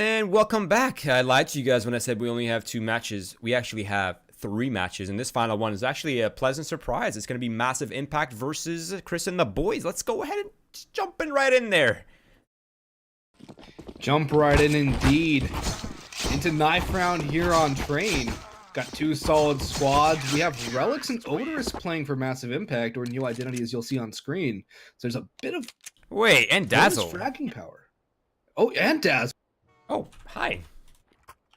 And welcome back. I lied to you guys when I said we only have 2 matches. We actually have 3 matches, and this final one is actually a pleasant surprise. It's going to be Massive Impact versus Chris and the boys. Let's go ahead and just jump in right in there. Jump right in indeed. Into knife round here on Train. Got 2 solid squads. We have Relics and Odorous playing for Massive Impact, or New Identity as you'll see on screen. So there's a bit of and Dazzle fragging power. Oh, and Dazzle. Oh, hi.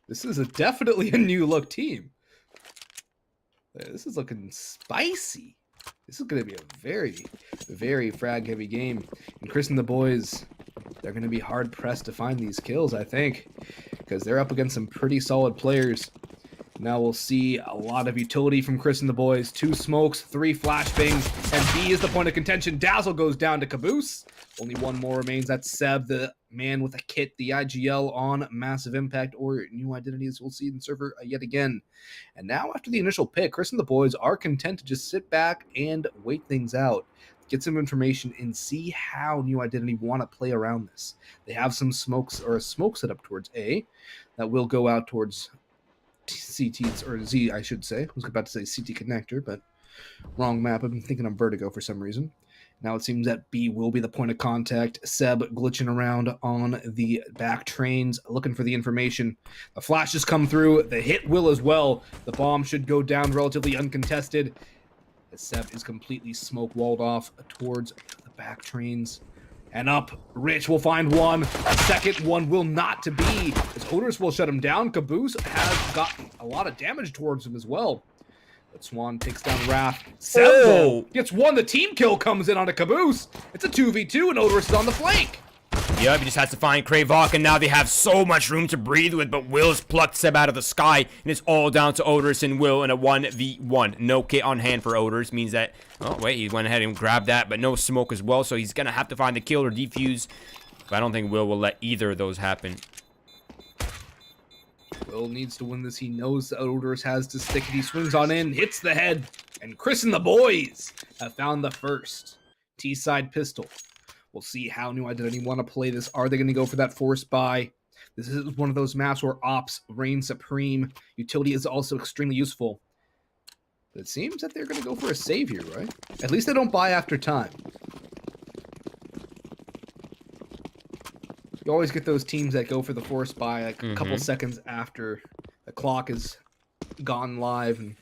This is definitely a new look team. This is looking spicy. This is going to be a very, very frag heavy game. And Chris and the boys, they're going to be hard pressed to find these kills, I think, because they're up against some pretty solid players. Now we'll see a lot of utility from Chris and the boys. 2 smokes, 3 flashbangs, and B is the point of contention. Dazzle goes down to Caboose. Only 1 more remains. That's Seb, the man with a kit, the IGL on Massive Impact, or New Identities. We'll see in server yet again. And now after the initial pick, Chris and the boys are content to just sit back and wait things out. Get some information and see how New Identity want to play around this. They have some smokes, or a smoke set up towards A that will go out towards CT's, or Z, I should say. I was about to say CT connector, but wrong map. I've been thinking of Vertigo for some reason. Now it seems that B will be the point of contact. Seb glitching around on the back trains, looking for the information. The flashes come through. The hit will as well. The bomb should go down relatively uncontested. As Seb is completely smoke walled off towards the back trains. And up, Rich will find one. A second one will not to be, as Odorous will shut him down. Caboose has gotten a lot of damage towards him as well. But Swan takes down Wrath. Seb gets one. The team kill comes in on a Caboose. It's a 2v2, and Odorous is on the flank. Yep, he just has to find Kravok, and now they have so much room to breathe with, but Will's plucked Seb out of the sky, and it's all down to Odorous and Will in a 1v1. No kit on hand for Odorous means that, oh wait, he went ahead and grabbed that, but no smoke as well, so he's going to have to find the kill or defuse. But I don't think Will let either of those happen. Will needs to win this. He knows that Odorous has to stick it. He swings on in, hits the head, and Chris and the boys have found the first T-side pistol. We'll see how New Identity want to play this. Are they going to go for that forced buy? This is one of those maps where ops reign supreme. Utility is also extremely useful. But it seems that they're going to go for a save here, right? At least they don't buy after time. You always get those teams that go for the forced buy like a couple seconds after the clock is gone live. And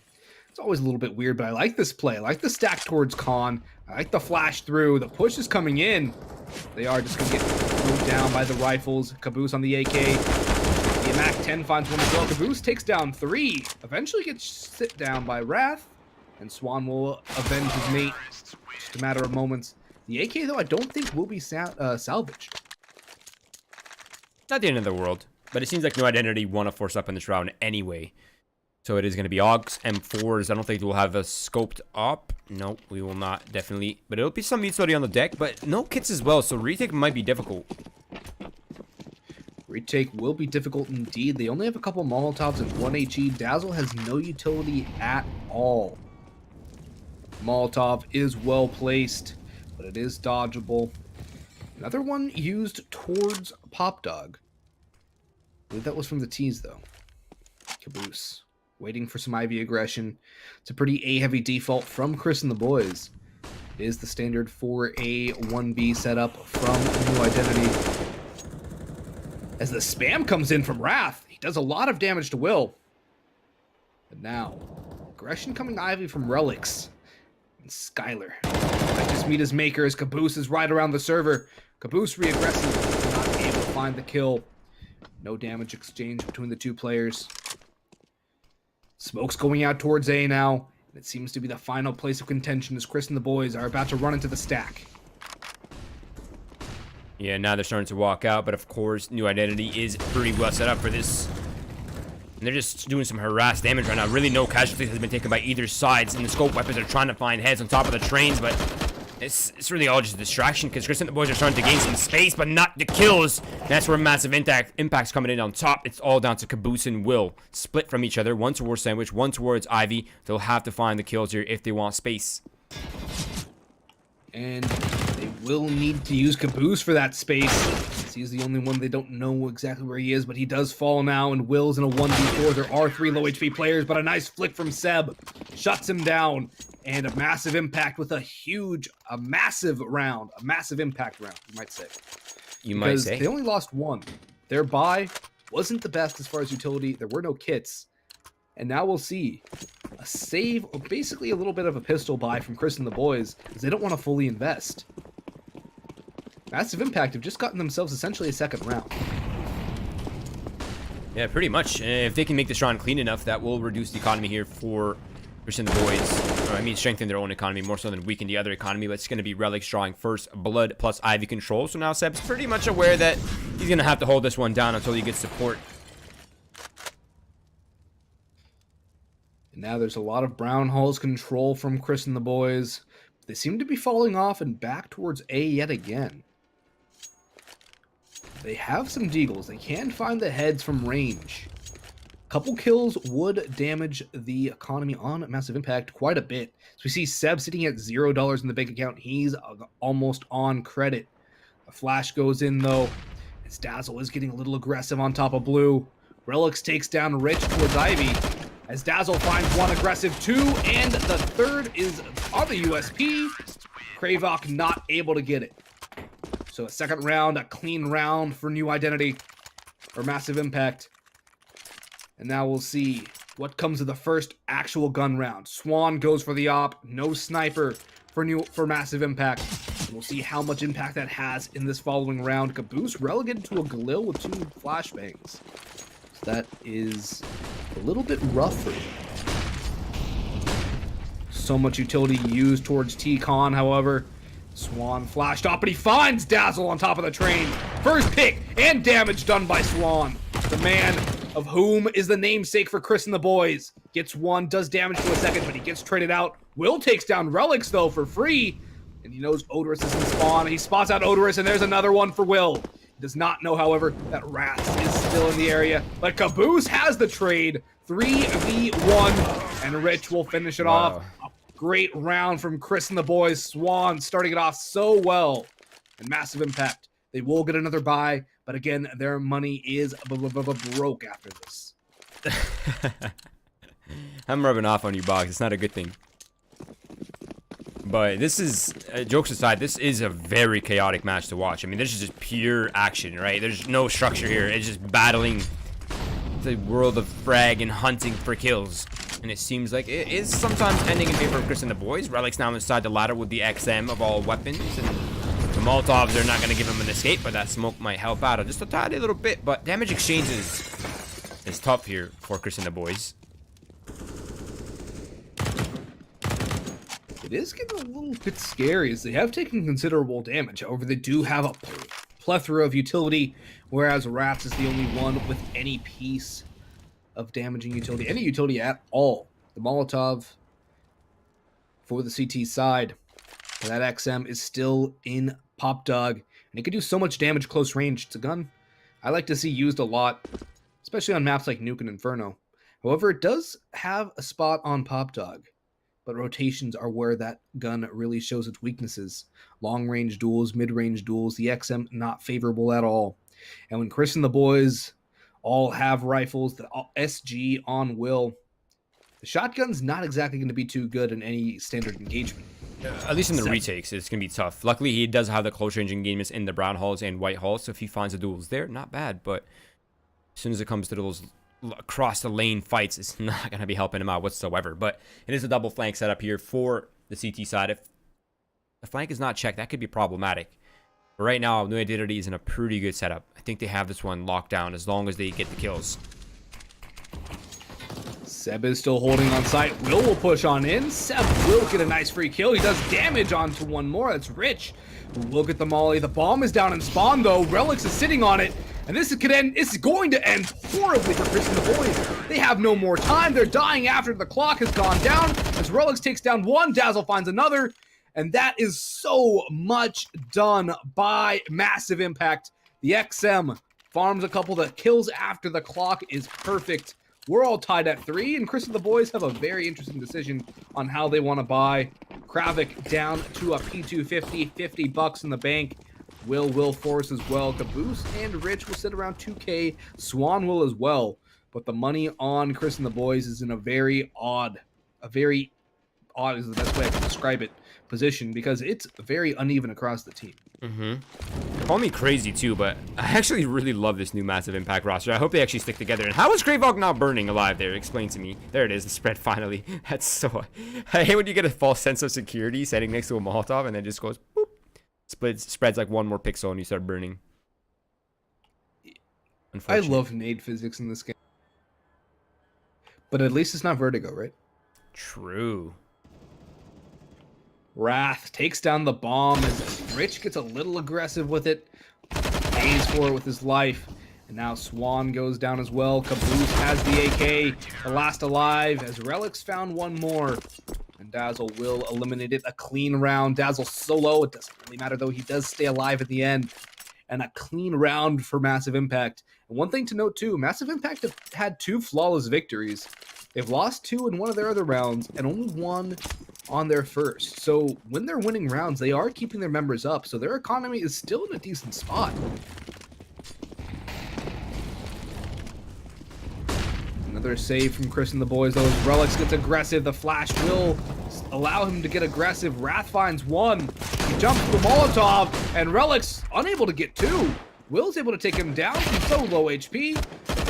it's always a little bit weird, but I like this play. I like the stack towards Khan. I like the flash through. The push is coming in. They are just going to get moved down by the rifles. Caboose on the AK. The MAC-10 finds one as well. Caboose takes down 3. Eventually gets sit down by Wrath. And Swan will avenge his mate. Just a matter of moments. The AK, though, I don't think will be salvaged. Not the end of the world, but it seems like New Identity want to force up in this round anyway. So it is going to be Augs, M4s. I don't think we'll have a scoped up. No, we will not, definitely. But it'll be some utility on the deck, but no kits as well, so retake might be difficult. Retake will be difficult indeed. They only have a couple Molotovs and 1 HE. Dazzle has no utility at all. Molotov is well placed, but it is dodgeable. Another one used towards Pop Dog. I believe that was from the tease, though. Caboose. Waiting for some IV aggression. It's a pretty A-heavy default from Chris and the boys. It is the standard 4A 1B setup from New Identity. As the spam comes in from Wrath, he does a lot of damage to Will. But now, aggression coming Ivy from Relics. And Skylar. I just meet his maker as Caboose is right around the server. Caboose re-aggressive, not able to find the kill. No damage exchange between the 2 players. Smoke's going out towards A now, and it seems to be the final place of contention as Chris and the boys are about to run into the stack. Yeah, now they're starting to walk out, but of course, New Identity is pretty well set up for this. And they're just doing some harass damage right now. Really no casualties has been taken by either sides, and the scope weapons are trying to find heads on top of the trains, but it's really all just a distraction because Chris and the boys are starting to gain some space, but not the kills. And that's where Massive Impact's coming in on top. It's all down to Caboose and Will. Split from each other. One towards Sandwich, one towards Ivy. They'll have to find the kills here if they want space. And they will need to use Caboose for that space. He's the only one they don't know exactly where he is, but he does fall now, and Will's in a 1v4. There are 3 low HP players, but a nice flick from Seb shuts him down, and a massive impact with a massive impact round, you might say. Because they only lost 1. Their buy wasn't the best as far as utility. There were no kits. And now we'll see a save, or basically a little bit of a pistol buy from Chris and the boys, as they don't want to fully invest. Massive Impact have just gotten themselves essentially a second round. Yeah, pretty much. If they can make this round clean enough, that will reduce the economy here for Chris and the boys. Or, I mean, strengthen their own economy more so than weaken the other economy. But it's going to be Relics drawing first blood plus Ivy control. So now Seb's pretty much aware that he's going to have to hold this one down until he gets support. And now there's a lot of Brown Hall's control from Chris and the boys. They seem to be falling off and back towards A yet again. They have some deagles. They can find the heads from range. A couple kills would damage the economy on Massive Impact quite a bit. So we see Seb sitting at $0 in the bank account. He's almost on credit. A flash goes in though. As Dazzle is getting a little aggressive on top of Blue. Relics takes down Rich towards Ivy. As Dazzle finds 1 aggressive 2, and the 3rd is on the USP. Kravok not able to get it. So a second round, a clean round for New Identity, or Massive Impact. And now we'll see what comes of the first actual gun round. Swan goes for the op, no sniper for Massive Impact. And we'll see how much impact that has in this following round. Caboose relegated to a Galil with 2 flashbangs. So that is a little bit rough for him. So much utility used towards T-Con, however. Swan flashed up, but he finds Dazzle on top of the train. First pick and damage done by Swan. The man of whom is the namesake for Chris and the boys. Gets 1, does damage to a second, but he gets traded out. Will takes down Relics, though, for free. And he knows Odorous is in spawn. He spots out Odorous, and there's another one for Will. He does not know, however, that Rats is still in the area. But Caboose has the trade. 3v1, and Rich will finish it off. Great round from Chris and the boys. Swan starting it off so well. And Massive Impact. They will get another buy, but again, their money is broke after this. I'm rubbing off on you, Boggs. It's not a good thing. But this is, jokes aside, this is a very chaotic match to watch. I mean, this is just pure action, right? There's no structure here. It's just battling the world of frag and hunting for kills. And it seems like it is sometimes ending in favor of Chris and the boys. Relic's now inside the ladder with the XM of all weapons. And the Molotovs are not going to give him an escape, but that smoke might help out just a tiny little bit. But damage exchanges is tough here for Chris and the boys. It is getting a little bit scary as they have taken considerable damage. However, they do have a plethora of utility, whereas Rats is the only one with any piece of damaging utility, any utility at all. The Molotov for the CT side. But that XM is still in Pop Dog, and it can do so much damage close range. It's a gun I like to see used a lot, especially on maps like Nuke and Inferno. However, it does have a spot on Pop Dog, but rotations are where that gun really shows its weaknesses. Long-range duels, mid-range duels, the XM not favorable at all. And when Chris and the boys all have rifles, the SG on Will, the shotgun's not exactly going to be too good in any standard engagement. At least in the retakes, it's going to be tough. Luckily, he does have the close range engagements in the Brown Halls and White Halls, so if he finds the duels there, not bad. But as soon as it comes to those across the lane fights, it's not going to be helping him out whatsoever. But it is a double flank setup here for the CT side. If the flank is not checked, that could be problematic. But right now, New Identity is in a pretty good setup. I think they have this one locked down as long as they get the kills. Seb is still holding on site. Will push on in. Seb will get a nice free kill. He does damage onto one more. That's Rich. We'll get the molly. The bomb is down in spawn, though. Relics is sitting on it. And this could end. It's going to end horribly for Chris and the boys. They have no more time. They're dying after the clock has gone down. As Relics takes down one, Dazzle finds another. And that is so much done by Massive Impact. The XM farms a couple. The kills after the clock is perfect. We're all tied at 3, and Chris and the boys have a very interesting decision on how they want to buy. Kravik down to a P250, $50 in the bank. Will force as well. Caboose and Rich will sit around 2K. Swan will as well. But the money on Chris and the boys is in a very odd is the best way I can describe it, position, because it's very uneven across the team. Call me crazy too, but I actually really love this new Massive Impact roster. I hope they actually stick together. And how is Greyvog not burning alive there? Explain to me. There it is, the spread finally. That's so... I hate when you get a false sense of security sitting next to a Molotov and then just goes boop. Spreads like one more pixel and you start burning. I love nade physics in this game. But at least it's not Vertigo, right? True. Wrath takes down the bomb as Rich gets a little aggressive with it. Pays for it with his life. And now Swan goes down as well. Caboose has the AK. The last alive as Relics found one more. And Dazzle will eliminate it. A clean round. Dazzle solo. It doesn't really matter though. He does stay alive at the end. And a clean round for Massive Impact. And one thing to note too, Massive Impact have had 2 flawless victories. They've lost 2 in one of their other rounds and only 1 on their first. So when they're winning rounds, they are keeping their members up. So their economy is still in a decent spot. Another save from Chris and the boys. Those Relics gets aggressive. The flash will allow him to get aggressive. Wrath finds 1. He jumps the Molotov and Relics unable to get 2. Will's able to take him down. He's so low HP.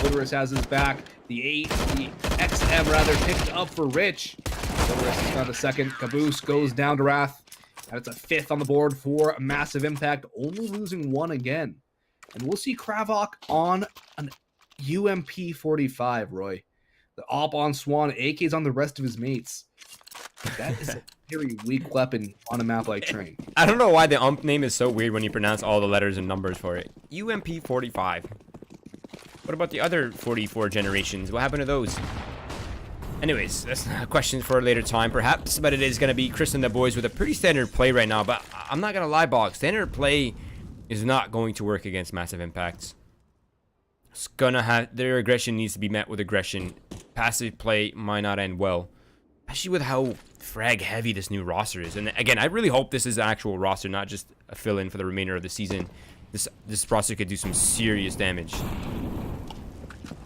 Odorous has his back. The XM rather picked up for Rich. Odorous has found a second. Caboose goes down to Wrath. And it's a 5th on the board for Massive Impact, only losing 1 again. And we'll see Kravok on an UMP 45, Roy. The op on Swan, AK's on the rest of his mates. That is a very weak weapon on a map like Train. I don't know why the UMP name is so weird when you pronounce all the letters and numbers for it. UMP 45. What about the other 44 generations? What happened to those? Anyways, that's a question for a later time, perhaps. But it is going to be Chris and the boys with a pretty standard play right now. But I'm not going to lie, Boggs. Standard play is not going to work against Massive Impacts. It's going to have... Their aggression needs to be met with aggression. Passive play might not end well. Especially with how frag heavy this new roster is. And again, I really hope this is an actual roster, not just a fill-in for the remainder of the season. This roster could do some serious damage.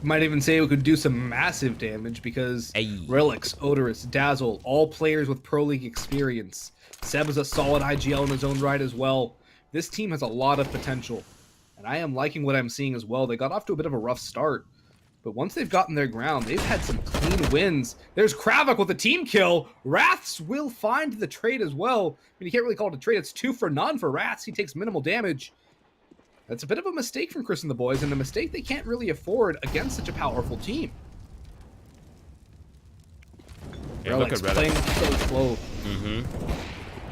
Might even say it could do some massive damage because Relics, Odorous, Dazzle, all players with Pro League experience. Seb is a solid IGL in his own right as well. This team has a lot of potential, and I am liking what I'm seeing as well. They got off to a bit of a rough start, but once they've gotten their ground, they've had some clean wins. There's Kravok with a team kill. Wraths will find the trade as well. I mean, you can't really call it a trade. It's 2 for none for Wraths. He takes minimal damage. That's a bit of a mistake from Chris and the boys, and a mistake they can't really afford against such a powerful team. Yeah, look at playing so slow.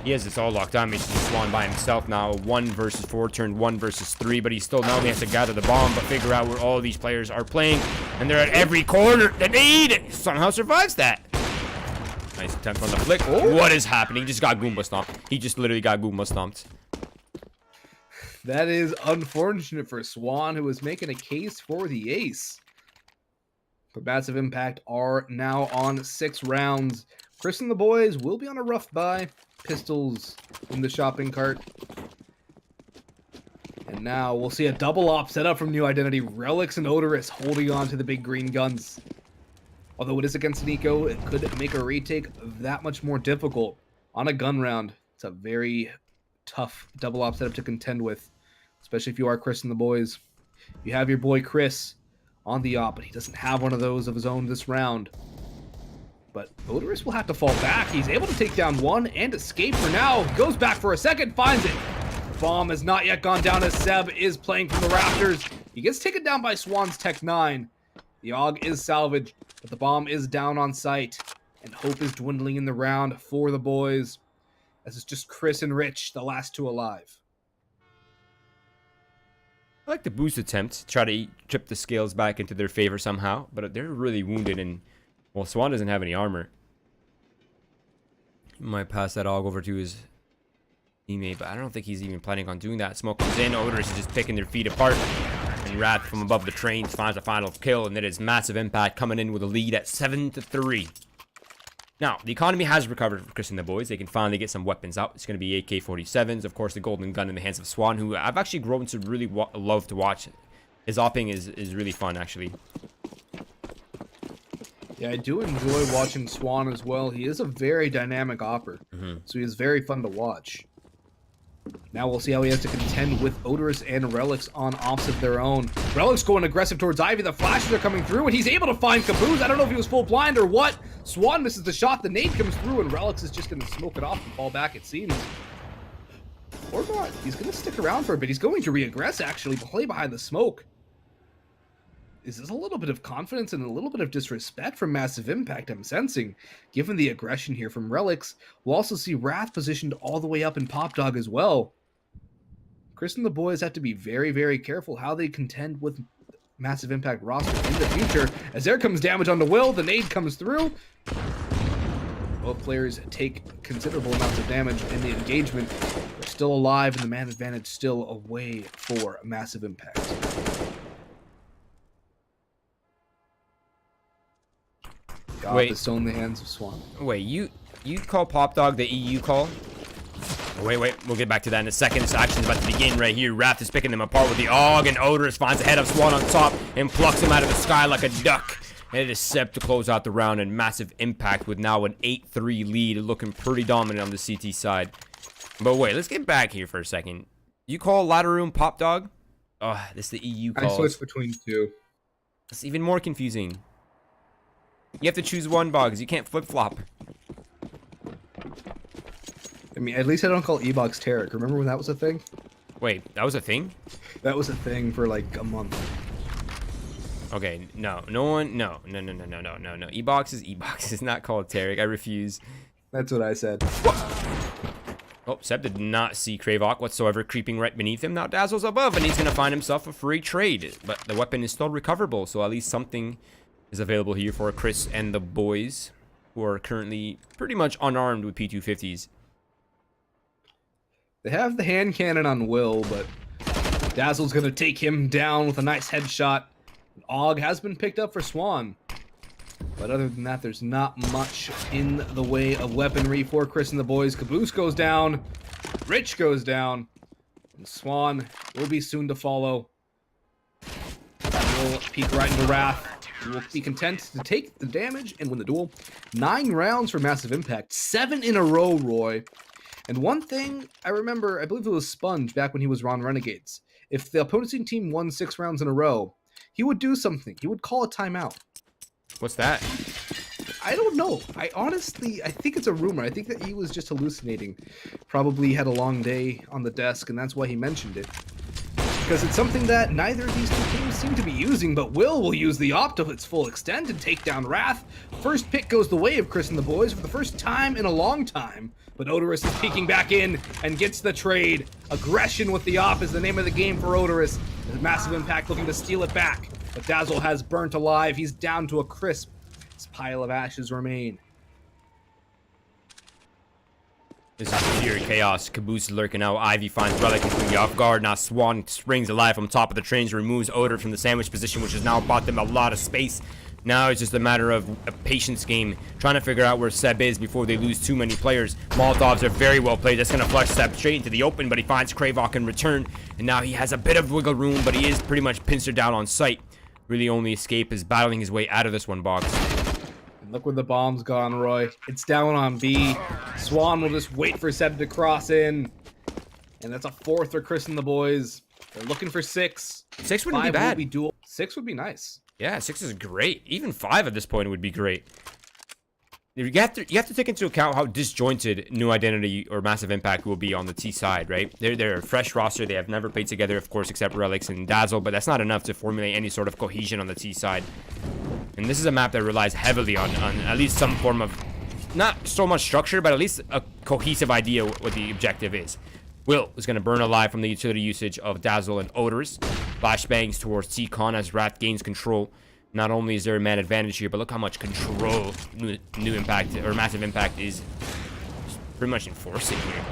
He has this all locked down. He's just Swan by himself now. 1 versus 4 turned 1 versus 3, but he still not only has to gather the bomb, but figure out where all these players are playing, and they're at every corner. The need somehow survives that. Nice attempt on the flick. Oh. What is happening? He just got Goomba stomped. He just literally got Goomba stomped. That is unfortunate for Swan, who was making a case for the ace. But Massive Impact are now on 6 rounds. Chris and the boys will be on a rough buy. Pistols in the shopping cart. And now we'll see a double op set up from New Identity. Relics and Odorous holding on to the big green guns. Although it is against Nico, it could make a retake that much more difficult. On a gun round, it's a very tough double op setup to contend with, especially if you are Chris and the boys. You have your boy Chris on the op, but he doesn't have one of those of his own this round. But Odorous will have to fall back. He's able to take down 1 and escape for now. Goes back for a second, finds it. The bomb has not yet gone down as Seb is playing from the rafters. He gets taken down by Swan's Tech 9. The AUG is salvaged, but the bomb is down on site. And hope is dwindling in the round for the boys, as it's just Chris and Rich, the last 2 alive. I like the boost attempt. Try to trip the scales back into their favor somehow, but they're really wounded and... Well, Swan doesn't have any armor. He might pass that AUG over to his teammate, but I don't think he's even planning on doing that. Smoke comes in, Odorous is just picking their feet apart. And Wrath from above the train finds a final kill, and it is Massive Impact coming in with a lead at 7-3. Now, the economy has recovered for Chris and the boys. They can finally get some weapons out. It's going to be AK-47s. Of course, the golden gun in the hands of Swan, who I've actually grown to really love to watch. His opping is really fun, actually. Yeah, I do enjoy watching Swan as well. He is a very dynamic opper, so he is very fun to watch. Now we'll see how he has to contend with Odorous and Relics on ops of their own. Relics going aggressive towards Ivy. The flashes are coming through, and he's able to find Caboose. I don't know if he was full blind or what. Swan misses the shot. The nade comes through, and Relics is just going to smoke it off and fall back, it seems. Or not. He's going to stick around for a bit. He's going to re-aggress, actually, play behind the smoke. Is this a little bit of confidence and a little bit of disrespect from Massive Impact, I'm sensing, given the aggression here from Relics. We'll also see Wrath positioned all the way up in Pop Dog as well. Chris and the boys have to be very, very careful how they contend with Massive Impact roster in the future. As there comes damage on the Will, the nade comes through. Both players take considerable amounts of damage in the engagement. They're still alive, and the man advantage still away for Massive Impact. Wait, it's still in the hands of Swan. Wait, you call Pop Dog the EU call? Wait, we'll get back to that in a second. This action's about to begin right here. Wrath is picking them apart with the AUG, and Odorous finds the head of Swan on top and plucks him out of the sky like a duck. And it is Seb to close out the round, and Massive Impact with now an 8-3 lead, looking pretty dominant on the CT side. But wait, let's get back here for a second. You call Ladder Room Pop Dog? Oh, this is the EU call. I switched between two. It's even more confusing. You have to choose one, Boggs. You can't flip-flop. I mean, at least I don't call E-Box Tarek. Remember when that was a thing? Wait, that was a thing? That was a thing for like a month. Okay, no. E-Box is E-Box. It's not called Tarek. I refuse. That's what I said. Oh, Seb did not see Kravok whatsoever creeping right beneath him. Now Dazzle's above, and he's going to find himself a free trade. But the weapon is still recoverable, so at least something is available here for Chris and the boys, who are currently pretty much unarmed with P250s. They have the hand cannon on Will, but Dazzle's going to take him down with a nice headshot. AUG has been picked up for Swan. But other than that, there's not much in the way of weaponry for Chris and the boys. Caboose goes down. Rich goes down. And Swan will be soon to follow. Will peek right into Wrath. He will be content to take the damage and win the duel. 9 rounds for Massive Impact. 7 in a row, Roy. And one thing I remember, I believe it was Sponge back when he was Ron Renegades. If the opposing team won 6 rounds in a row, he would do something. He would call a timeout. What's that? I don't know. I think it's a rumor. I think that he was just hallucinating. Probably had a long day on the desk, and that's why he mentioned it. Because it's something that neither of these two teams seem to be using, but will use the op to its full extent and take down Wrath. First pick goes the way of Chris and the boys for the first time in a long time. But Odorous is peeking back in and gets the trade. Aggression with the op is the name of the game for Odorous. There's Massive Impact looking to steal it back. But Dazzle has burnt alive. He's down to a crisp. This pile of ashes remain. This is pure chaos. Caboose lurking out. Ivy finds Relic completely off guard. Now Swan springs alive from top of the trains, removes Odor from the sandwich position, which has now bought them a lot of space. Now it's just a matter of a patience game, trying to figure out where Seb is before they lose too many players. Molotovs are very well played. That's going to flush Seb straight into the open, but he finds Kravok in return. And now he has a bit of wiggle room, but he is pretty much pincered down on sight. Really only escape is battling his way out of this one, Boggs. And look where the bomb's gone, Roy. It's down on B. Swan will just wait for Seb to cross in. And that's a 4th for Chris and the boys. They're looking for 6. 6 wouldn't be bad. Will be dual. 6 would be nice. Yeah, 6 is great. Even 5 at this point would be great. You have to take into account how disjointed New Identity or Massive Impact will be on the T side, right? They're a fresh roster. They have never played together, of course, except Relics and Dazzle, but that's not enough to formulate any sort of cohesion on the T side. And this is a map that relies heavily on at least some form of, not so much structure, but at least a cohesive idea what the objective is. Will is going to burn alive from the utility usage of Dazzle and Odorous. Flashbangs towards T-Con as Wrath gains control. Not only is there a man advantage here, but look how much control New Impact or Massive Impact is pretty much enforcing here.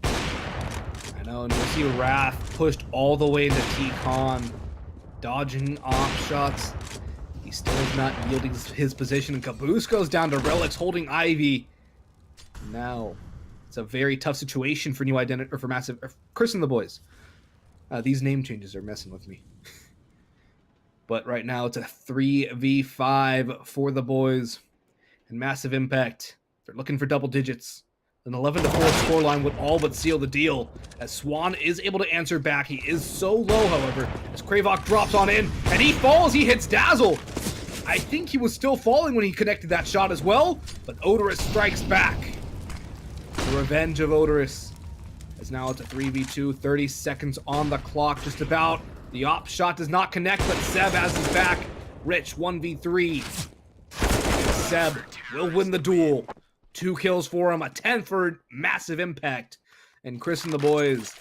I know, and we'll see Wrath pushed all the way into T-Con, dodging off shots. He still is not yielding his position, and Caboose goes down to Relics holding Ivy. Now, it's a very tough situation for New Identity, or for Massive, or Chris and the boys. These name changes are messing with me. But right now, it's a 3v5 for the boys. And Massive Impact, they're looking for double digits. An 11-4 scoreline would all but seal the deal, as Swan is able to answer back. He is so low, however, as Kravok drops on in, and he falls. He hits Dazzle. I think he was still falling when he connected that shot as well, but Odorous strikes back. The revenge of Odorous, as now it's a 3v2, 30 seconds on the clock, just about. The op shot does not connect, but Seb has his back. Rich, 1v3. Seb will win the duel. 2 kills for him, a 10 for Massive Impact. And Chris and the boys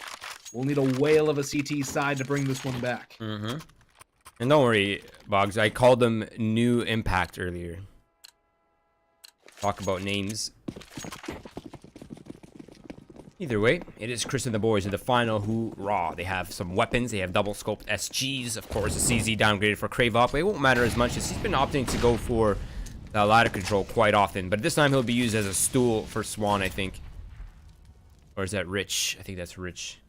will need a whale of a CT side to bring this one back. And don't worry, Boggs, I called them New Impact earlier. Talk about names. Either way, it is Chris and the boys in the final hoorah. They have some weapons. They have double scoped SGs. Of course, the CZ downgraded for Kravok, but it won't matter as much as he's been opting to go for the ladder control quite often. But this time he'll be used as a stool for Swan, I think. Or is that Rich? I think that's Rich.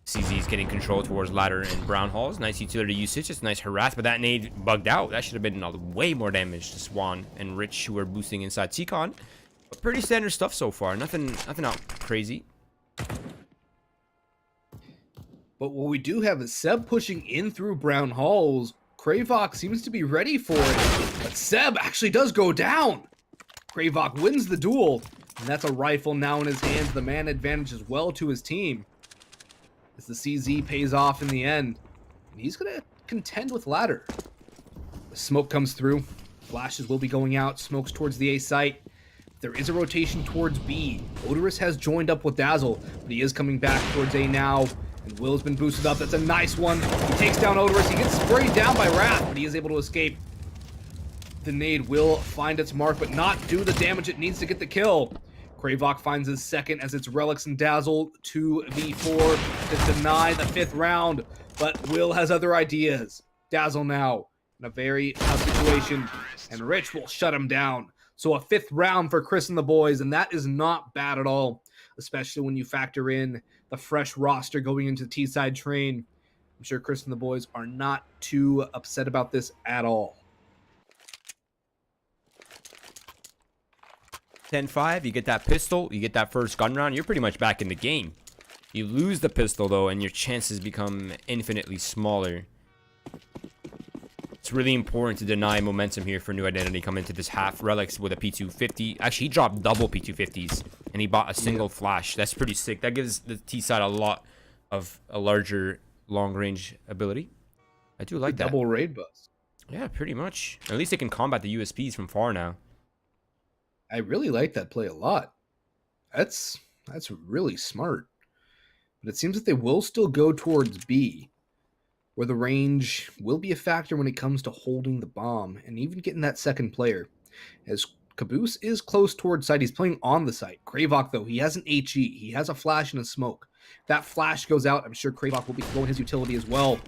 CZ is getting control towards ladder and brown halls. Nice utility usage. It's nice harass, but that nade bugged out. That should have been way more damage to Swan and Rich, who are boosting inside T-Con. But pretty standard stuff so far. Nothing out crazy. But what we do have is Seb pushing in through brown halls. Kravok seems to be ready for it, but Seb actually does go down. Kravok wins the duel, and that's a rifle now in his hands. The man advantage as well to his team, as the CZ pays off in the end, and he's gonna contend with ladder. The smoke comes through. Flashes will be going out. Smokes towards the A site. There is a rotation towards B. Odorous has joined up with Dazzle, but he is coming back towards A now. And Will's been boosted up. That's a nice one. He takes down Odorous. He gets sprayed down by Wrath, but he is able to escape. The nade will find its mark, but not do the damage it needs to get the kill. Kravok finds his second as it's Relics and Dazzle 2v4 to deny the 5th round. But Will has other ideas. Dazzle now in a very tough situation, and Rich will shut him down. So a 5th round for Chris and the boys, and that is not bad at all, especially when you factor in the fresh roster going into the T-side train. I'm sure Chris and the boys are not too upset about this at all. 10-5, you get that pistol, you get that first gun round, you're pretty much back in the game. You lose the pistol, though, and your chances become infinitely smaller. It's really important to deny momentum here for New Identity coming into this half. Relics with a P250. Actually, he dropped double P250s, and he bought a single flash. That's pretty sick. That gives the T side a lot of a larger long-range ability. I do like that. Double raid bus. Yeah, pretty much. At least they can combat the USPs from far now. I really like that play a lot. That's really smart. But it seems that they will still go towards B, where the range will be a factor when it comes to holding the bomb and even getting that second player. As Caboose is close towards site, he's playing on the site. Kravok, though, he has an HE. He has a flash and a smoke. That flash goes out. I'm sure Kravok will be throwing his utility as well.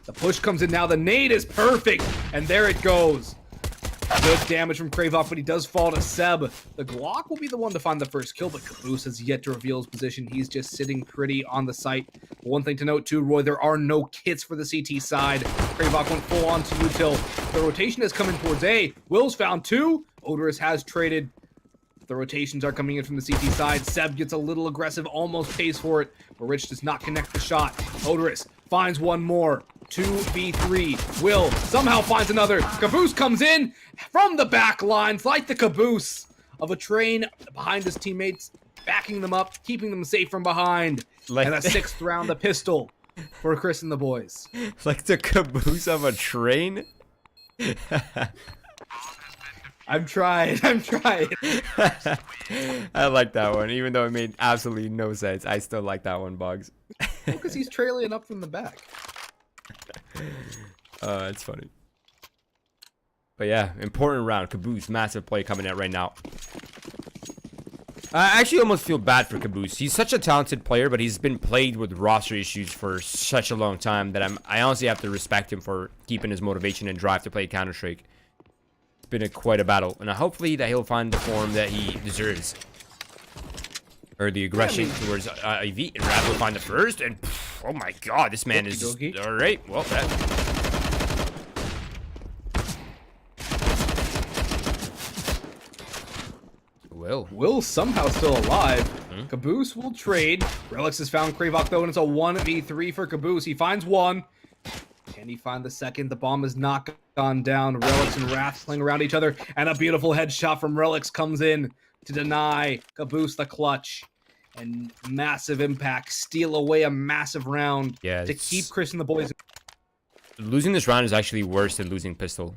The push comes in now. The nade is perfect, and there it goes. Good damage from Kravok, but he does fall to Seb. The Glock will be the one to find the first kill, but Caboose has yet to reveal his position. He's just sitting pretty on the site. One thing to note too, Roy, there are no kits for the CT side. Kravok went full on to util. The rotation has come in towards A. Will's found 2. Odorous has traded. The rotations are coming in from the CT side. Seb gets a little aggressive, almost pays for it, but Rich does not connect the shot. Odorous finds one more. 2v3. Will somehow finds another. Caboose comes in from the back lines like the caboose of a train behind his teammates, backing them up, keeping them safe from behind. Like and a 6th round, the pistol for Chris and the boys. Like the caboose of a train? I'm trying. I like that one, even though it made absolutely no sense. I still like that one, Boggs. Because he's trailing up from the back. It's funny. But yeah, important round. Caboose, massive play coming out right now. I actually almost feel bad for Caboose. He's such a talented player, but he's been plagued with roster issues for such a long time that I honestly have to respect him for keeping his motivation and drive to play Counter-Strike. It's been quite a battle, and hopefully that he'll find the form that he deserves. Or the aggression towards IV, and Raph will find the first, and pff, oh my god, this man is just, all right. Well, that. Will somehow still alive. Caboose will trade. Relix has found Kravok though, and it's a 1v3 for Caboose. He finds one. Can he find the second? The bomb has not gone down. Relix and Wrath playing around each other, and a beautiful headshot from Relix comes in to deny Caboose the clutch. And massive impact, steal away a massive round to keep Chris and the boys. Losing this round is actually worse than losing pistol.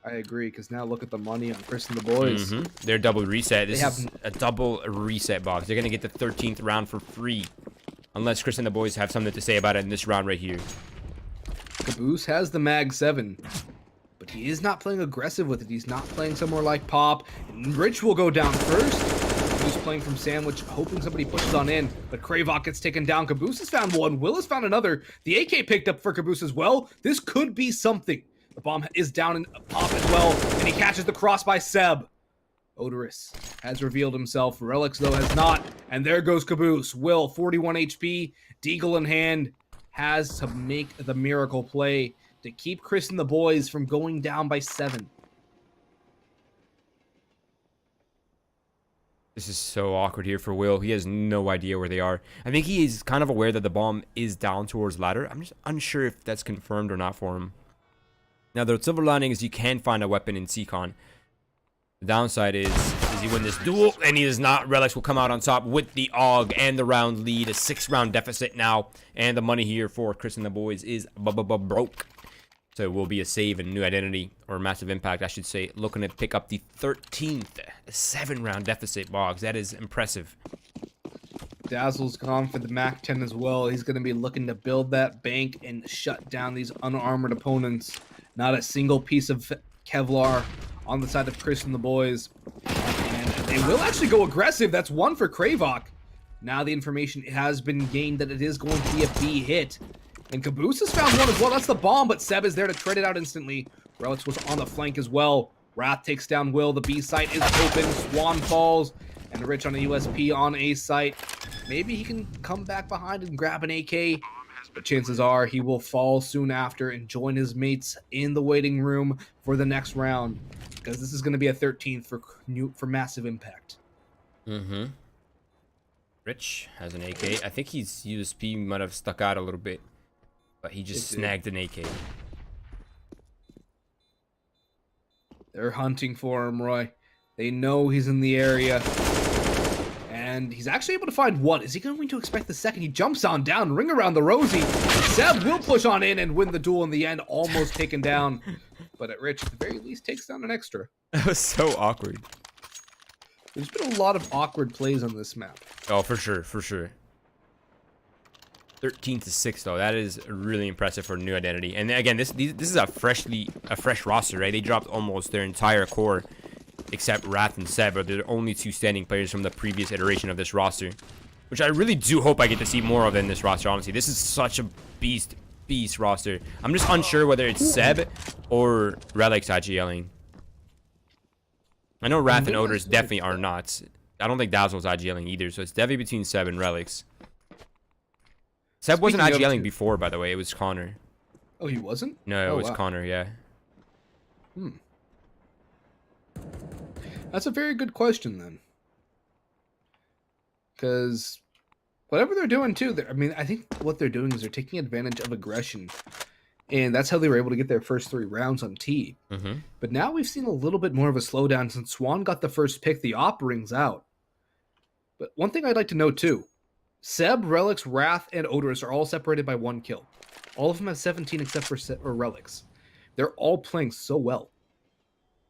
I agree, because now look at the money on Chris and the boys. They're double reset. This is a double reset box. They're going to get the 13th round for free. Unless Chris and the boys have something to say about it in this round right here. Caboose has the Mag 7. But he is not playing aggressive with it. He's not playing somewhere like Pop. And Rich will go down first. Caboose playing from Sandwich, hoping somebody pushes on in. But Kravok gets taken down. Caboose has found one. Will has found another. The AK picked up for Caboose as well. This could be something. The bomb is down in Pop as well, and he catches the cross by Seb. Odorous has revealed himself. Relix, though, has not. And there goes Caboose. Will, 41 HP, Deagle in hand, has to make the miracle play to keep Chris and the boys from going down by 7. This is so awkward here for Will. He has no idea where they are. I think he is kind of aware that the bomb is down towards ladder. I'm just unsure if that's confirmed or not for him. Now, the silver lining is you can find a weapon in Seacon. The downside is he win this duel, and he is not. Relix will come out on top with the AUG and the round lead. A 6-round deficit now, and the money here for Chris and the boys is broke. So it will be a save and new identity, or massive impact, I should say. Looking to pick up the 13th 7-round deficit, Boggs. That is impressive. Dazzle's gone for the Mac 10 as well. He's going to be looking to build that bank and shut down these unarmored opponents. Not a single piece of Kevlar on the side of Chris and the boys. And they will actually go aggressive. That's one for Kravok. Now the information has been gained that it is going to be a B hit. And Caboose has found one as well. That's the bomb, but Seb is there to trade it out instantly. Relix was on the flank as well. Wrath takes down Will. The B site is open. Swan falls. And Rich on a USP on A site. Maybe he can come back behind and grab an AK. But chances are he will fall soon after and join his mates in the waiting room for the next round. Because this is going to be a 13th for massive impact. Rich has an AK. I think his USP might have stuck out a little bit. But he just snagged an AK. They're hunting for him, Roy. They know he's in the area. And he's actually able to find one. Is he going to expect the second? He jumps on down, ring around the rosy. Seb will push on in and win the duel in the end, almost taken down. But at Rich, at the very least, takes down an extra. That was so awkward. There's been a lot of awkward plays on this map. Oh, for sure, for sure. 13-6 though. That is really impressive for New Identity. And again, this is a fresh roster, right? They dropped almost their entire core. Except Wrath and Seb are the only 2 standing players from the previous iteration of this roster. Which I really do hope I get to see more of in this roster, honestly. This is such a beast roster. I'm just unsure whether it's Seb or Relic's IGLing. I know Wrath and Odors definitely are not. I don't think Dazzle's IGLing either, so it's definitely between Seb and Relic's. Seb wasn't IGLing before, by the way. It was Connor. Oh, he wasn't? No, it was Connor, yeah. That's a very good question, then. Because whatever they're doing, too, I mean, I think what they're doing is they're taking advantage of aggression. And that's how they were able to get their first 3 rounds on T. But now we've seen a little bit more of a slowdown since Swan got the first pick. The op rings out. But one thing I'd like to know, too. Seb, Relix, Wrath, and Odorous are all separated by 1 kill. All of them have 17 except for Relix. They're all playing so well.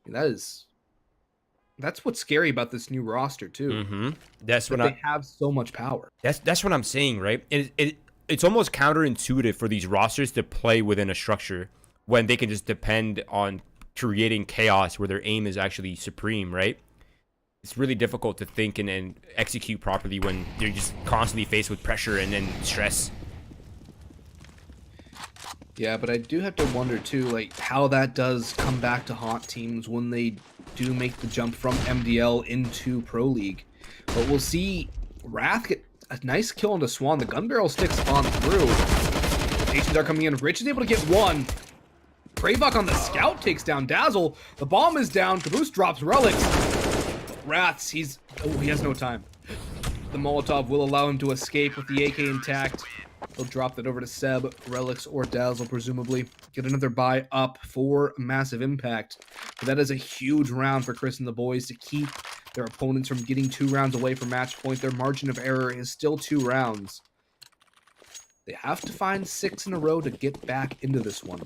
I mean, that's what's scary about this new roster too. That's what they have so much power. That's what I'm saying, right? It's almost counterintuitive for these rosters to play within a structure when they can just depend on creating chaos where their aim is actually supreme, right? it's really difficult to think and execute properly when you're just constantly faced with pressure and then stress. Yeah, but I do have to wonder too, like how that does come back to haunt teams when they do make the jump from MDL into Pro League. But we'll see Wrath get a nice kill onto Swan. The gun barrel sticks on through. Rotations are coming in. Rich is able to get one. Kravok on the scout takes down Dazzle. The bomb is down. Caboose drops relics. Wraths, he has no time. The Molotov will allow him to escape with the AK intact. He'll drop that over to Seb, Relics, or Dazzle, presumably. Get another buy up for Massive Impact. But that is a huge round for Chris and the boys to keep their opponents from getting 2 rounds away from match point. Their margin of error is still 2 rounds. They have to find 6 in a row to get back into this one.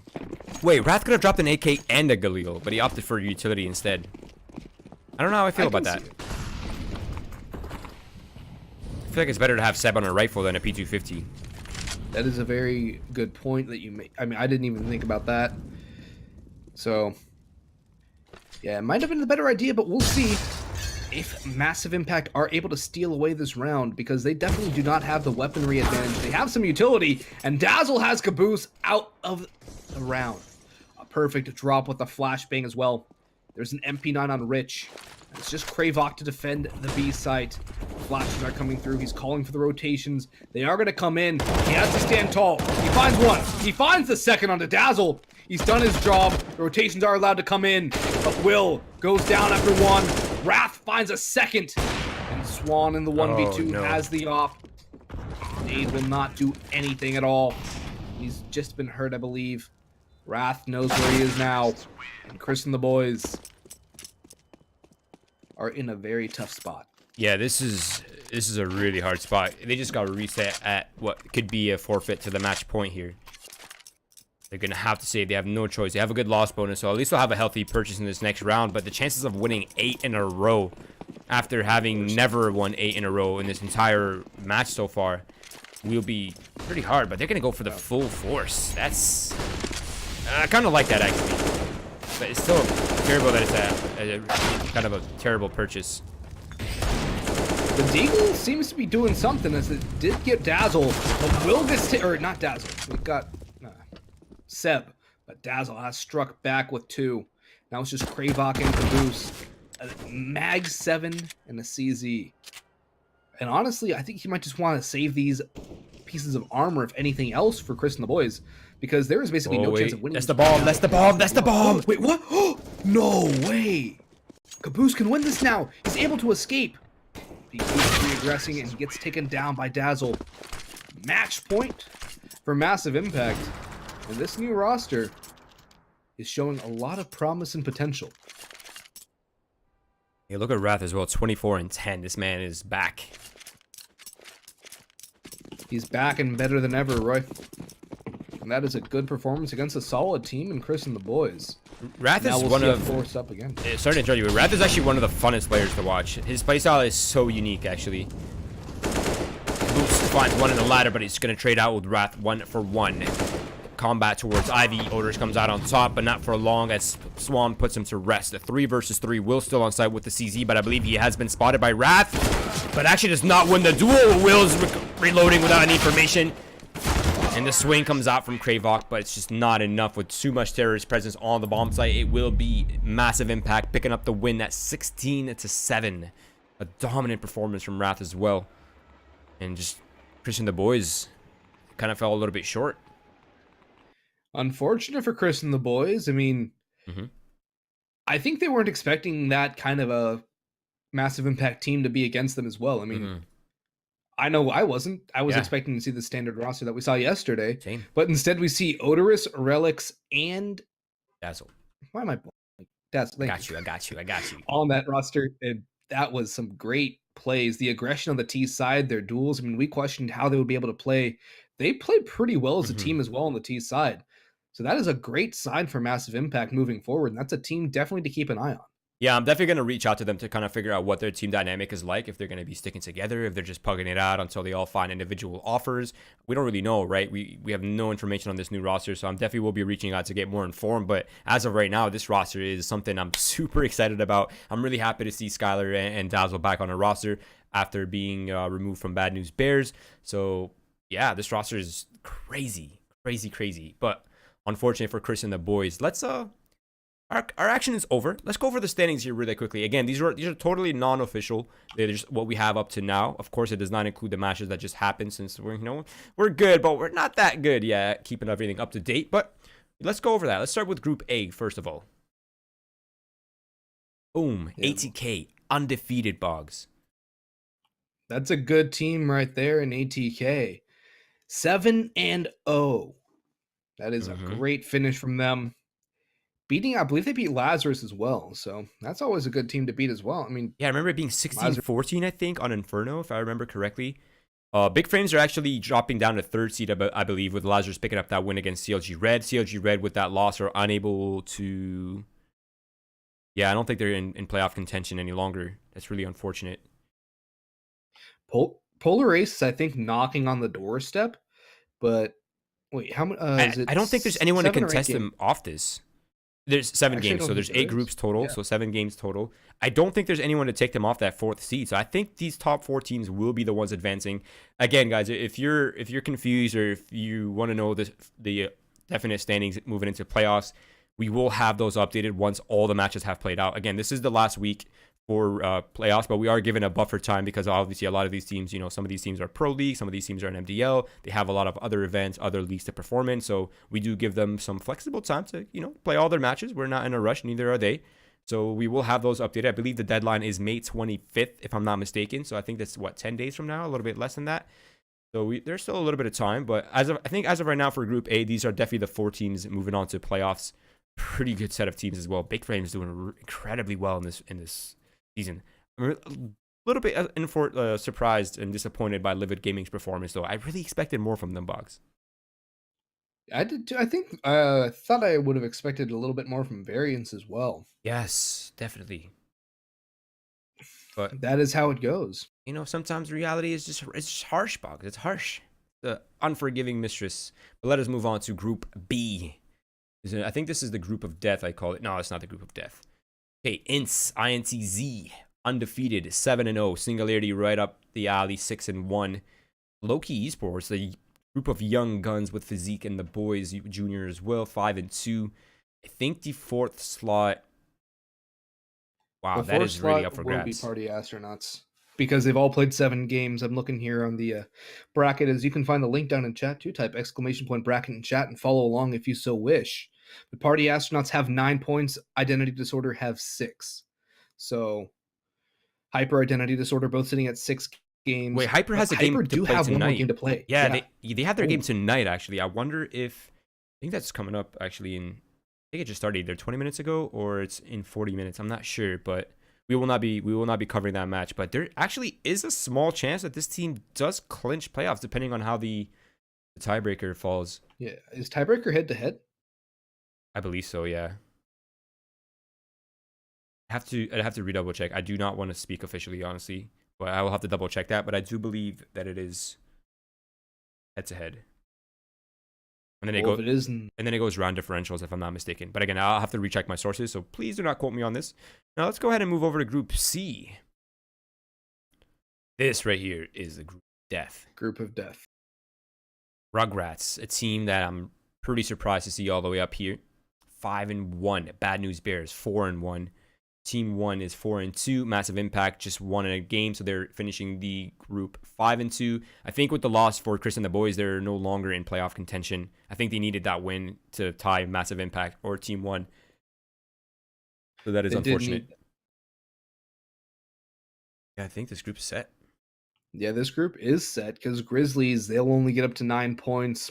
Wait, Wrath could have dropped an AK and a Galil, but he opted for utility instead. I don't know how I feel about that. I feel like it's better to have Seb on a rifle than a P250. That is a very good point that you make. I mean, I didn't even think about that. So, yeah, it might have been the better idea, but we'll see if Massive Impact are able to steal away this round, because they definitely do not have the weaponry advantage. They have some utility, and Dazzle has Caboose out of the round. A perfect drop with a flashbang as well. There's an MP9 on Rich. It's just Kravok to defend the B site. Flashes are coming through. He's calling for the rotations. They are going to come in. He has to stand tall. He finds one. He finds the second onto Dazzle. He's done his job. The rotations are allowed to come in. But Will goes down after one. Wrath finds a second. And Swan in the 1v2 has the off. Nade will not do anything at all. He's just been hurt, I believe. Wrath knows where he is now. And Chris and the boys are in a very tough spot. Yeah, this is a really hard spot. They just got to reset at what could be a forfeit to the match point here. They're going to have to save. They have no choice. They have a good loss bonus, so at least they'll have a healthy purchase in this next round. But the chances of winning 8 in a row after having never won 8 in a row in this entire match so far will be pretty hard. But they're going to go for the full force. That's... I kind of like that, actually. But it's still terrible that it's a kind of a terrible purchase. The Deagle seems to be doing something, as it did get Dazzle, but Will gets or not Dazzle. We've got Seb, but Dazzle has struck back with 2. Now it's just Kravok and Caboose. A Mag 7 and a CZ. And honestly, I think he might just want to save these pieces of armor, if anything else, for Chris and the boys, because there is basically no chance of winning. That's the bomb. That's the bomb. That's the bomb. Wait, what? No way. Caboose can win this now. He's able to escape. He's re-aggressing and he gets taken down by Dazzle. Match point for Massive Impact. And this new roster is showing a lot of promise and potential. Yeah, look at Wrath as well. 24-10. This man is back. He's back and better than ever, Roy. And that is a good performance against a solid team and Chris and the boys. Wrath is we'll one of... force up again. Sorry to interrupt you, but Wrath is actually one of the funnest players to watch. His playstyle is so unique, actually. Boost finds one in the ladder, but he's going to trade out with Wrath 1-for-1. Combat towards Ivy. Odors comes out on top, but not for long as Swan puts him to rest. The 3 versus 3. Will still on site with the CZ, but I believe he has been spotted by Wrath. But actually does not win the duel. Will's reloading without any information. And the swing comes out from Kravok, but it's just not enough. With too much terrorist presence on the bomb site, it will be Massive Impact picking up the win at 16-7. A dominant performance from Wrath as well. And just Chris and the boys kind of fell a little bit short. Unfortunate for Chris and the boys. I mean, I think they weren't expecting that kind of a Massive Impact team to be against them as well. I mean, I know I wasn't. I was expecting to see the standard roster that we saw yesterday. Same. But instead we see Odorous, Relics, and Dazzle. Why am I Dazzle? I got you. On that roster, and that was some great plays. The aggression on the T side, their duels. I mean, we questioned how they would be able to play. They played pretty well as a team as well on the T side. So that is a great sign for Massive Impact moving forward, and that's a team definitely to keep an eye on. Yeah, I'm definitely going to reach out to them to kind of figure out what their team dynamic is like, if they're going to be sticking together, if they're just pugging it out until they all find individual offers. We don't really know, right? We have no information on this new roster, so I'm definitely will be reaching out to get more informed. But as of right now, this roster is something I'm super excited about. I'm really happy to see Skylar and Dazzle back on a roster after being removed from Bad News Bears. So yeah, this roster is crazy, crazy, crazy. But unfortunate for Chris and the boys. Let's our action is over. Let's go over the standings here really quickly. Again, these are totally non-official. They're just what we have up to now. Of course, it does not include the matches that just happened, since we're good, but we're not that good yet, keeping everything up to date. But let's go over that. Let's start with Group A first of all. Boom, Yeah. ATK undefeated, Boggs. That's a good team right there in ATK. 7-0. That is a great finish from them. I believe they beat Lazarus as well. So that's always a good team to beat as well. I mean, Yeah, I remember it being 16-14, I think, on Inferno, if I remember correctly. Big Frames are actually dropping down to third seed, I believe, with Lazarus picking up that win against CLG Red. CLG Red, with that loss, are unable to... Yeah, I don't think they're in playoff contention any longer. That's really unfortunate. Polar Ace is, I think, knocking on the doorstep. But wait, how many? Is it I don't think there's anyone to 7 or 8 contest them off this. There's 7 Actually, I games, don't so think there's there 8 groups is. total, Yeah. so 7 games total. I don't think there's anyone to take them off that 4th seed. So I think these top 4 teams will be the ones advancing. Again, guys, if you're confused, or if you want to know the definite standings moving into playoffs, we will have those updated once all the matches have played out. Again, this is the last week for playoffs, but we are given a buffer time because obviously a lot of these teams, some of these teams are pro league, some of these teams are in MDL. They have a lot of other events, other leagues to perform in, so we do give them some flexible time to play all their matches. We're not in a rush, neither are they. So we will have those updated. I believe the deadline is May 25th, if I'm not mistaken. So I think that's 10 days from now, a little bit less than that. So there's still a little bit of time, but I think as of right now for Group A, these are definitely the 4 teams moving on to playoffs. Pretty good set of teams as well. Big Frame is doing incredibly well in this season. I'm a little bit surprised and disappointed by Livid Gaming's performance, though. I really expected more from them, Boggs. I did too. I think I thought I would have expected a little bit more from Variance as well. Yes, definitely. But That is how it goes. sometimes reality is just harsh, Boggs. It's harsh. The unforgiving mistress. But let us move on to Group B. I think this is the group of death, I call it. No, it's not the group of death. Okay, INTZ, undefeated, 7-0, Singularity right up the alley, 6-1. Loki Esports, the group of young guns with physique, and the boys junior as well, 5-2. I think the 4th slot. Wow, that is really up for grabs. Will be Party Astronauts because they've all played 7 games. I'm looking here on the bracket, as you can find the link down in chat too. Type !bracket in chat and follow along if you so wish. The Party Astronauts have 9 points. Identity Disorder have 6. So Hyper, Identity Disorder both sitting at 6 games. Wait, Hyper has a game to play tonight. One more game to play. Yeah. They have their game tonight, actually. I wonder if... I think that's coming up, actually, I think it just started either 20 minutes ago or it's in 40 minutes. I'm not sure, but we will not be covering that match. But there actually is a small chance that this team does clinch playoffs, depending on how the tiebreaker falls. Yeah, is tiebreaker head to head? I believe so. Yeah. I'd have to redouble check. I do not want to speak officially, honestly, but I will have to double check that. But I do believe that it is head to head. And then it goes round differentials, if I'm not mistaken. But again, I'll have to recheck my sources, so please do not quote me on this. Now let's go ahead and move over to Group C. This right here is the Group of Death. Group of Death. Rugrats, a team that I'm pretty surprised to see all the way up here. 5-1. Bad News Bears, 4-1. Team 1 is 4-2. Massive Impact just won in a game, so they're finishing the group 5-2. I think with the loss for Chris and the boys, they're no longer in playoff contention. I think they needed that win to tie Massive Impact or Team 1. So that is unfortunate. Yeah, I think this group is set. Yeah, this group is set because Grizzlies, they'll only get up to 9 points.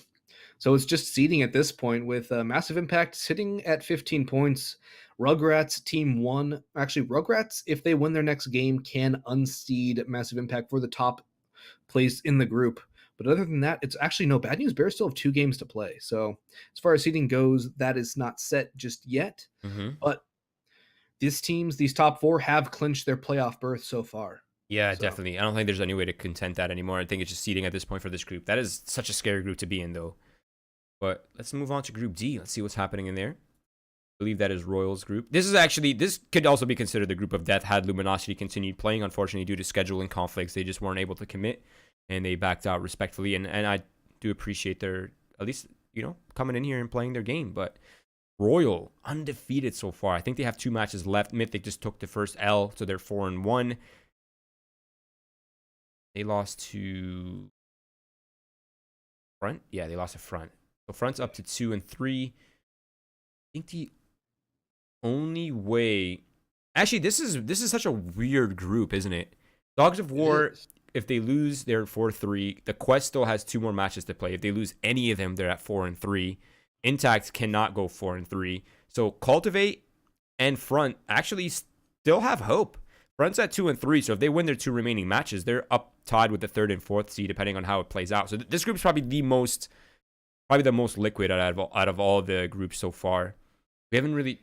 So it's just seeding at this point with Massive Impact sitting at 15 points. Rugrats, Team 1. Actually, Rugrats, if they win their next game, can unseed Massive Impact for the top place in the group. But other than that, it's actually no Bad News Bears still have 2 games to play. So as far as seeding goes, that is not set just yet. Mm-hmm. But these top four have clinched their playoff berth so far. Yeah, So, definitely. I don't think there's any way to contend that anymore. I think it's just seeding at this point for this group. That is such a scary group to be in, though. But let's move on to Group D. Let's see what's happening in there. I believe that is Royals group. This could also be considered the group of death had Luminosity continued playing. Unfortunately, due to scheduling conflicts, they just weren't able to commit, and they backed out respectfully. And I do appreciate their, at least, coming in here and playing their game. But Royal, undefeated so far. I think they have 2 matches left. Mythic just took the first L, so they're 4-1. They lost to Front. Yeah, they lost to Front. So Front's up to 2-3. I think the only way, actually, this is such a weird group, isn't it? Dogs of War, if they lose, they're 4-3. The Quest still has 2 more matches to play. If they lose any of them, they're at 4-3. Intact cannot go 4-3. So Cultivate and Front actually still have hope. Front's at 2-3, so if they win their 2 remaining matches, they're up tied with the 3rd and 4th seed, depending on how it plays out. So this group's probably the most liquid out of all the groups so far. We haven't really,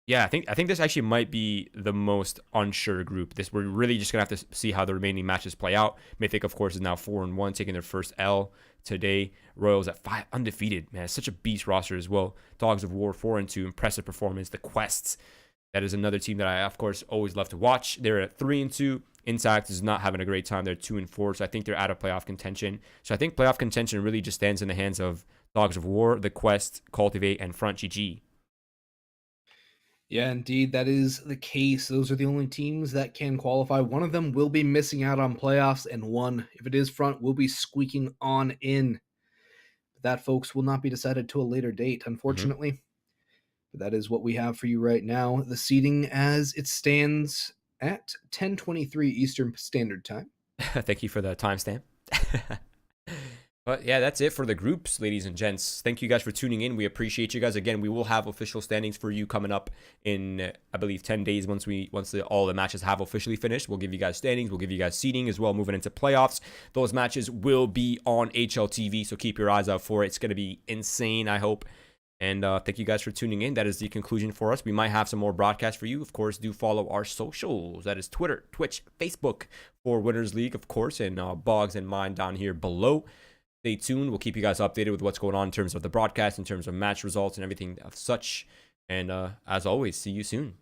yeah. I think this actually might be the most unsure group. We're really just gonna have to see how the remaining matches play out. Mythic, of course, is now 4-1, taking their first L today. Royals at 5, undefeated. Man, it's such a beast roster as well. Dogs of War 4-2, impressive performance. The Quests. That is another team that I, of course, always love to watch. They're at 3-2. Intact is not having a great time. They're 2-4, so I think they're out of playoff contention. So I think playoff contention really just stands in the hands of Dogs of War, The Quest, Cultivate, and Front GG. yeah, indeed, that is the case. Those are the only teams that can qualify. One of them will be missing out on playoffs, and one, if it is Front, will be squeaking on in. But that, folks, will not be decided to a later date, unfortunately. But that is what we have for you right now. The seating as it stands at 10:23 Eastern Standard Time. Thank you for the timestamp. But yeah, that's it for the groups, ladies and gents. Thank you guys for tuning in. We appreciate you guys. Again, we will have official standings for you coming up in, I believe, 10 days. Once all the matches have officially finished, we'll give you guys standings. We'll give you guys seeding as well, moving into playoffs. Those matches will be on HLTV, so keep your eyes out for it. It's going to be insane, I hope. And thank you guys for tuning in. That is the conclusion for us. We might have some more broadcasts for you. Of course, do follow our socials. That is Twitter, Twitch, Facebook for Winners League, of course, and Boggs and mine down here below. Stay tuned. We'll keep you guys updated with what's going on in terms of the broadcast, in terms of match results and everything of such. And as always, see you soon.